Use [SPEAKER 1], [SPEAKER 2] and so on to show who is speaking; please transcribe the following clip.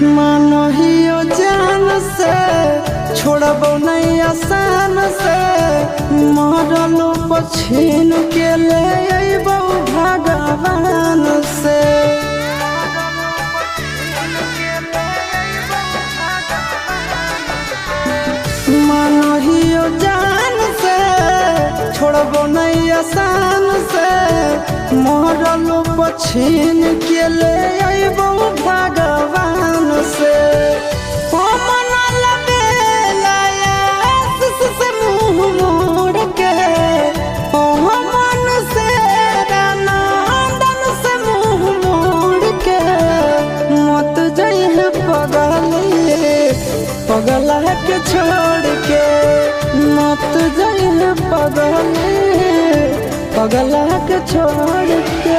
[SPEAKER 1] मानहियो जान से छोड़बो नहीं आसान से मरलो पछीन के ले अइबो भगवान से। मानहियो जान से छोड़बो नहीं आसान से मरलो पछीन के ले अइबो भगवान से। पगला के छोड़ के मत जाइए पगला के छोड़ के।